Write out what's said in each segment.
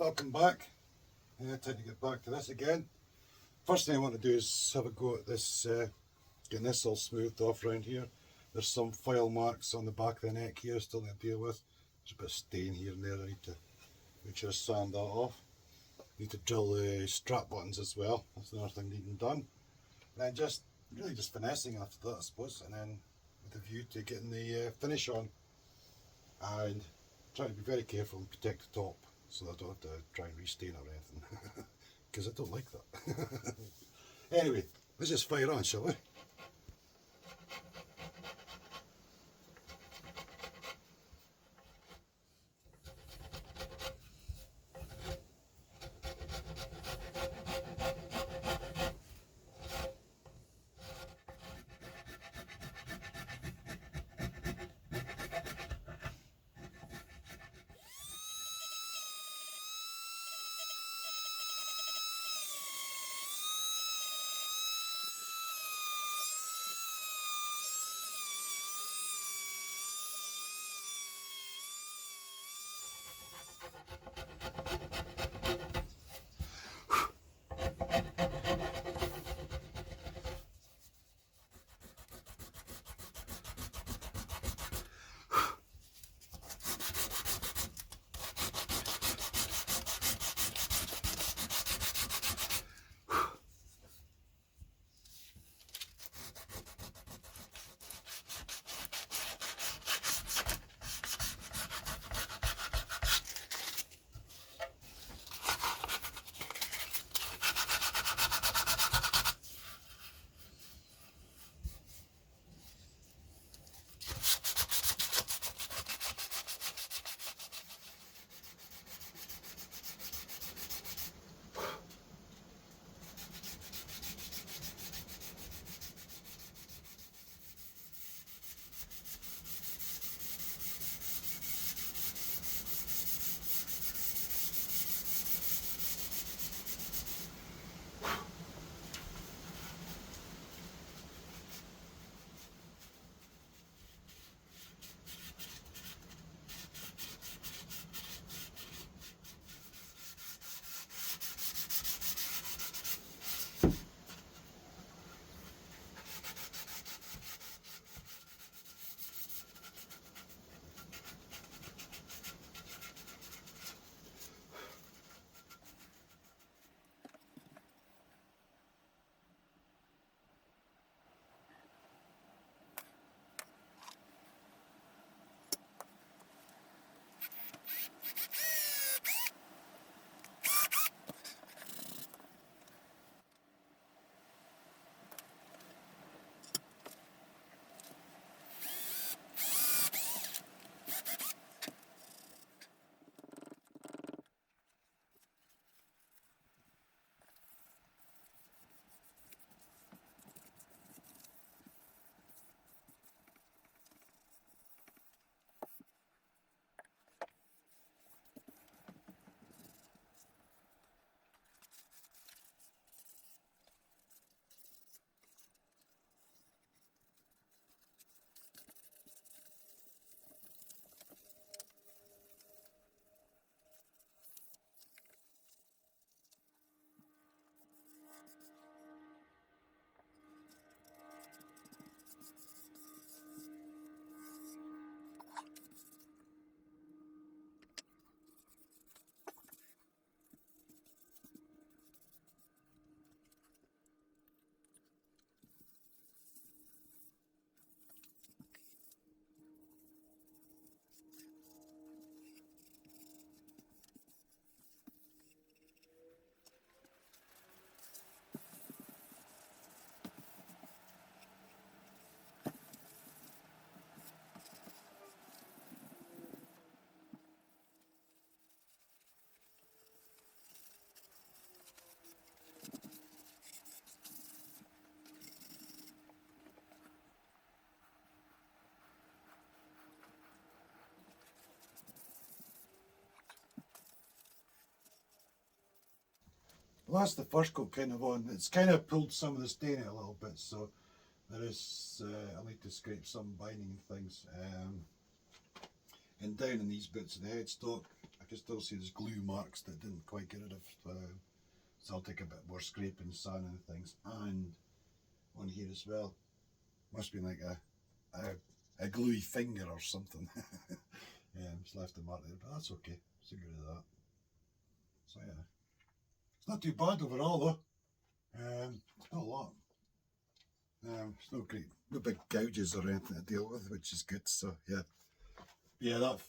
Welcome back. Time to get back to this again. First thing I want to do is have a go at this, getting this all smoothed off around here. There's some file marks on the back of the neck here still to deal with. There's a bit of stain here and there. I need to make sure I sand that off. Need to drill the strap buttons as well. That's another thing needing done. And then just finessing after that, I suppose, and then with a view to getting the finish on. And trying to be very careful and protect the top so that I don't have to try and restain or anything, because I don't like that. Anyway, let's just fire on, shall we? Well, that's the first coat kind of on. It's kind of pulled some of the stain out a little bit, so there is, I need to scrape some binding things. And down in these bits of the headstock, I can still see there's glue marks that didn't quite get rid of. So I'll take a bit more scraping, sanding and things. And on here as well, must be like a gluey finger or something. Yeah, just left a mark there, but that's okay. So good at that. So yeah, it's not too bad overall though. It's not a lot. It's no great, no big gouges or anything to deal with, which is good. So yeah, that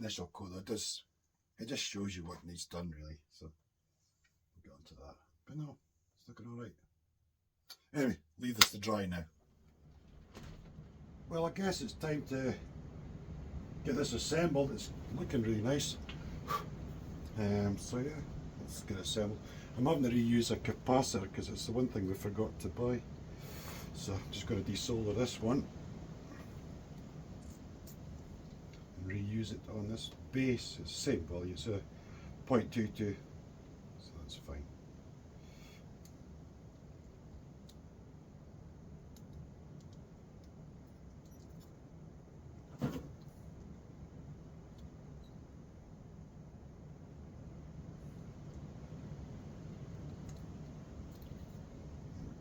initial coat though it just shows you what needs done really. So we'll get onto that. But no, it's looking all right. Anyway, leave this to dry now. Well, I guess it's time to get this assembled. It's looking really nice. So yeah, let's get it assembled. I'm having to reuse a capacitor because it's the one thing we forgot to buy. So I'm just going to desolder this one and reuse it on this base. It's the same value, it's a 0.22, so that's fine.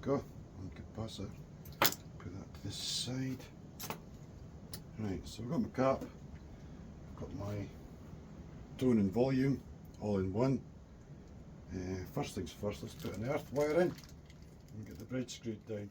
Go on capacitor, put that to this side. Right, so I've got my cap, I've got my tone and volume all in one. First things first, let's put an earth wire in and get the bridge screwed down.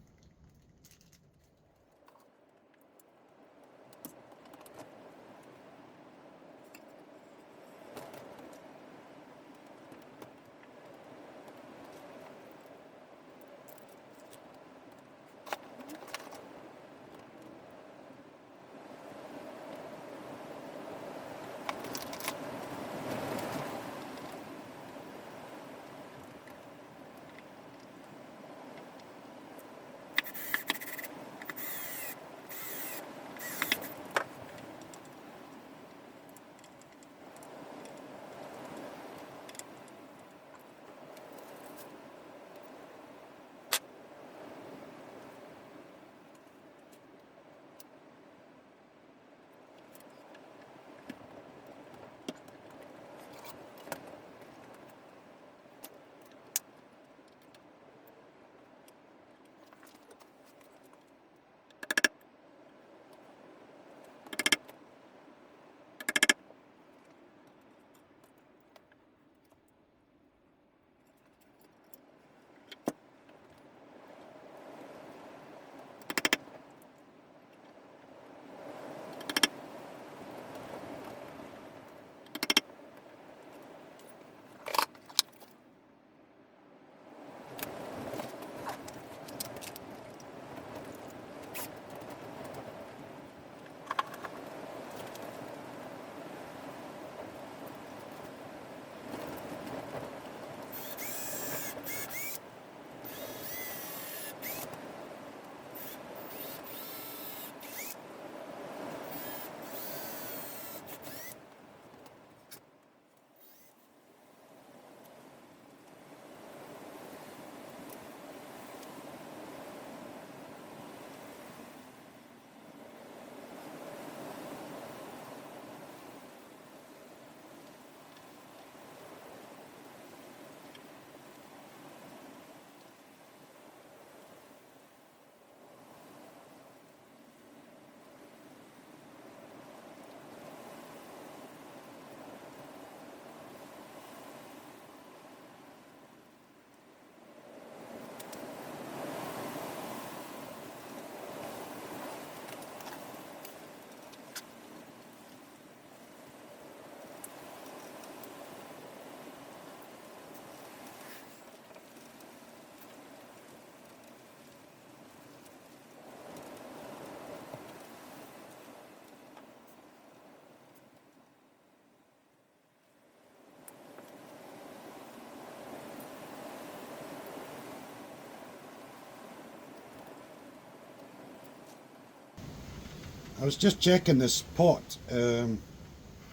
I was just checking this pot.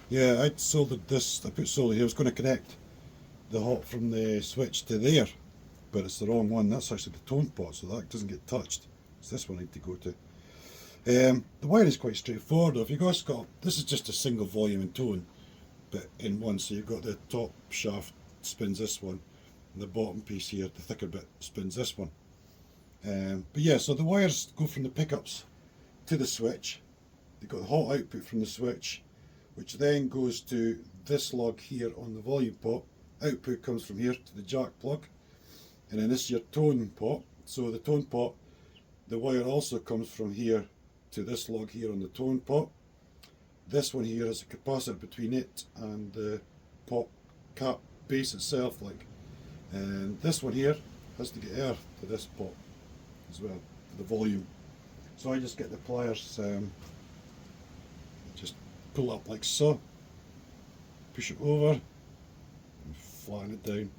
Yeah, I'd soldered this, I put solder here, I was going to connect the hot from the switch to there, but it's the wrong one. That's actually the tone pot, so that doesn't get touched. It's this one I need to go to. The wire is quite straightforward. If you got this is just a single volume and tone, but in one. So you've got the top shaft spins this one, and the bottom piece here, the thicker bit, spins this one. But yeah, so the wires go from the pickups to the switch. They've got the hot output from the switch, which then goes to this lug here on the volume pot. Output comes from here to the jack plug, and then this is your tone pot. So the tone pot, the wire also comes from here to this lug here on the tone pot. This one here is a capacitor between it and the pot cap base itself, and this one here has to get air to this pot as well, to the volume. So I just get the pliers, just pull it up like so, push it over and flatten it down.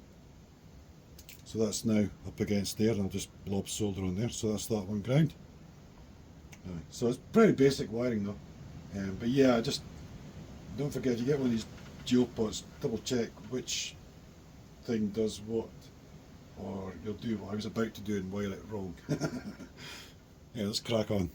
So that's now up against there, and I'll just blob solder on there. So that's that one ground. So it's pretty basic wiring though. But yeah, just don't forget, if you get one of these dual pots, double check which thing does what, or you'll do what I was about to do and wire it wrong. Yeah, let's crack on.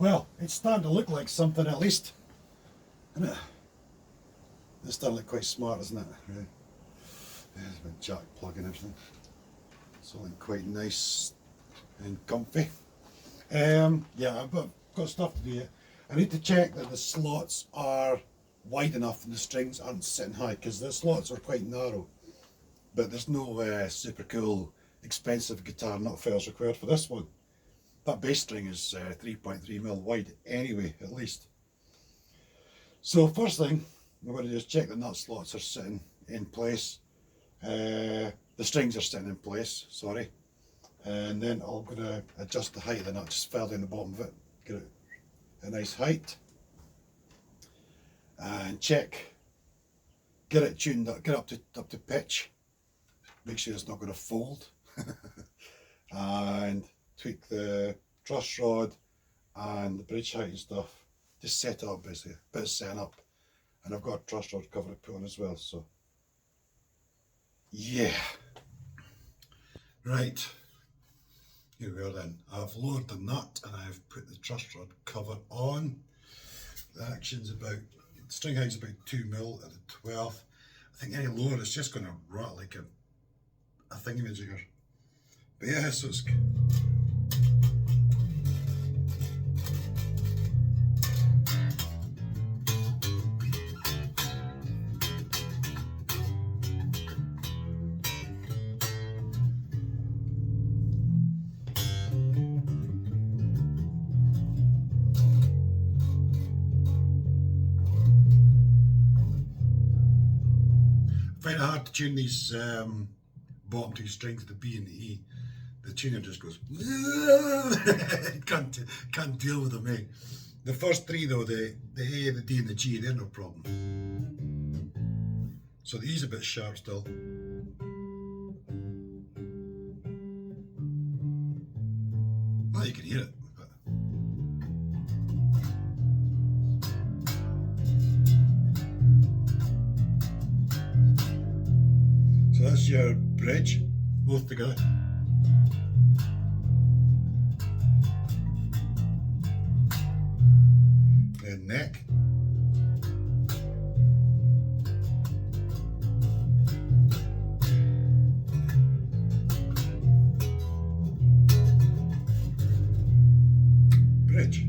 Well, it's starting to look like something at least, isn't it? It's starting to look quite smart, isn't it? Right. There's my jack plug and everything. Something quite nice and comfy. Yeah, I've got stuff to do yet. I need to check that the slots are wide enough and the strings aren't sitting high, because the slots are quite narrow. But there's no super cool, expensive guitar nut fails required for this one. That bass string is 3.3mm wide anyway, at least. So first thing I'm going to do is check the nut slots are sitting in place. The strings are sitting in place, sorry. And then I'm going to adjust the height of the nut, just fell down the bottom of it, get it a nice height. And check, get it tuned up, get up to pitch. Make sure it's not going to fold. And tweak the truss rod and the bridge height and stuff. Just set it up basically, a bit of setting up. And I've got a truss rod cover to put on as well, so yeah. Right, here we are then. I've lowered the nut and I've put the truss rod cover on. The action's about, the string height's about 2mm at the 12th. I think any lower it's just going to rot like a thingamajigger. But yeah, so it's find it hard to tune these bottom two strings, the B and the E. The tuner just goes, can't deal with them, eh? The first three though, the A, the D and the G, they're no problem. So the E's a bit sharp still. Well, you can hear it. But so that's your bridge, both together. Then neck. Bridge.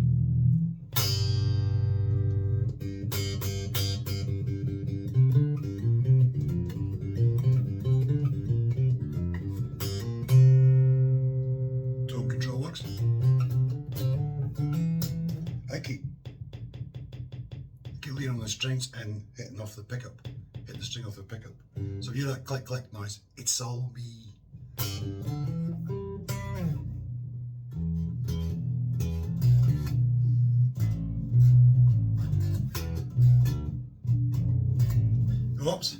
Tone control works. I keep leaning on the strings and hitting off the pickup. Hit the string off the pickup. So if you hear that click click noise, it's all me. Oops.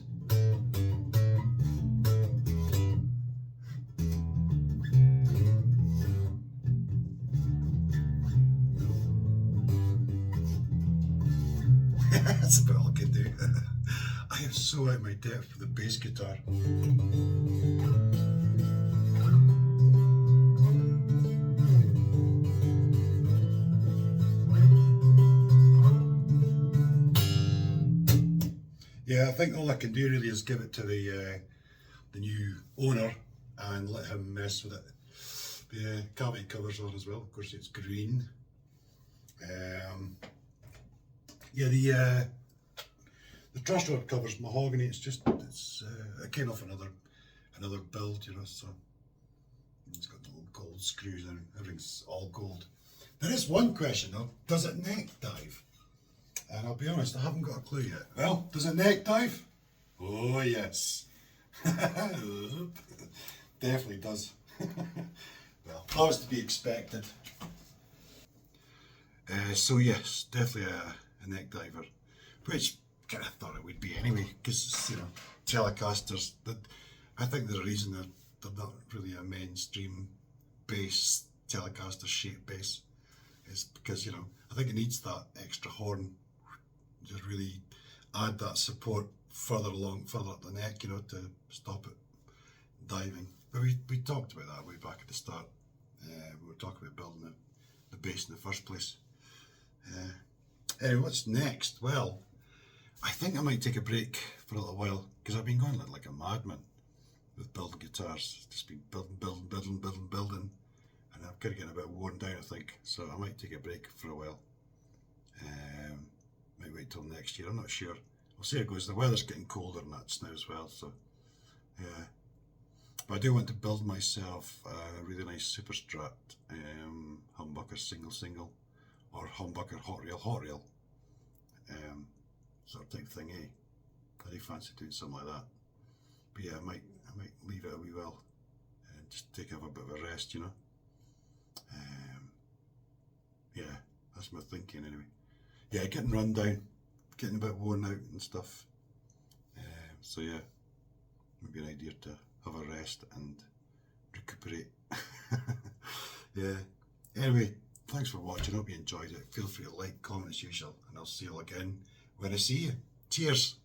That's about all I can do. I am so out of my depth with the bass guitar. Yeah, I think all I can do really is give it to the new owner and let him mess with it. The cavity cover's on as well, of course it's green. Yeah, the truss rod cover's mahogany. It's it came off another build, you know. So it's got little gold screws and everything's all gold. There is one question though: does it neck dive? And I'll be honest, I haven't got a clue yet. Well, does it neck dive? Oh yes, definitely does. Well, that was to be expected. So yes, definitely a neck diver, which kind of thought it would be anyway, because you know Telecasters. I think the reason they're not really a mainstream bass Telecaster shape bass is because, you know, I think it needs that extra horn to really add that support further up the neck, you know, to stop it diving. But we talked about that way back at the start. We were talking about building the bass in the first place. Anyway, what's next? Well, I think I might take a break for a little while because I've been going like a madman with building guitars. Just been building, and I'm kind of getting a bit worn down, I think. So I might take a break for a while. Might wait till next year. I'm not sure. We'll see how it goes. The weather's getting colder and that's now as well. So yeah, but I do want to build myself a really nice Super Strat humbucker single, or humbucker hot rail, sort of type thing, eh? I do fancy doing something like that. But yeah, I might leave it a wee while and just take a bit of a rest, you know. Yeah, that's my thinking anyway. Yeah, getting run down, getting a bit worn out and stuff. So yeah, maybe an idea to have a rest and recuperate. Yeah. Anyway, thanks for watching. Hope you enjoyed it. Feel free to like, comment as usual, and I'll see you all again when I see you. Cheers.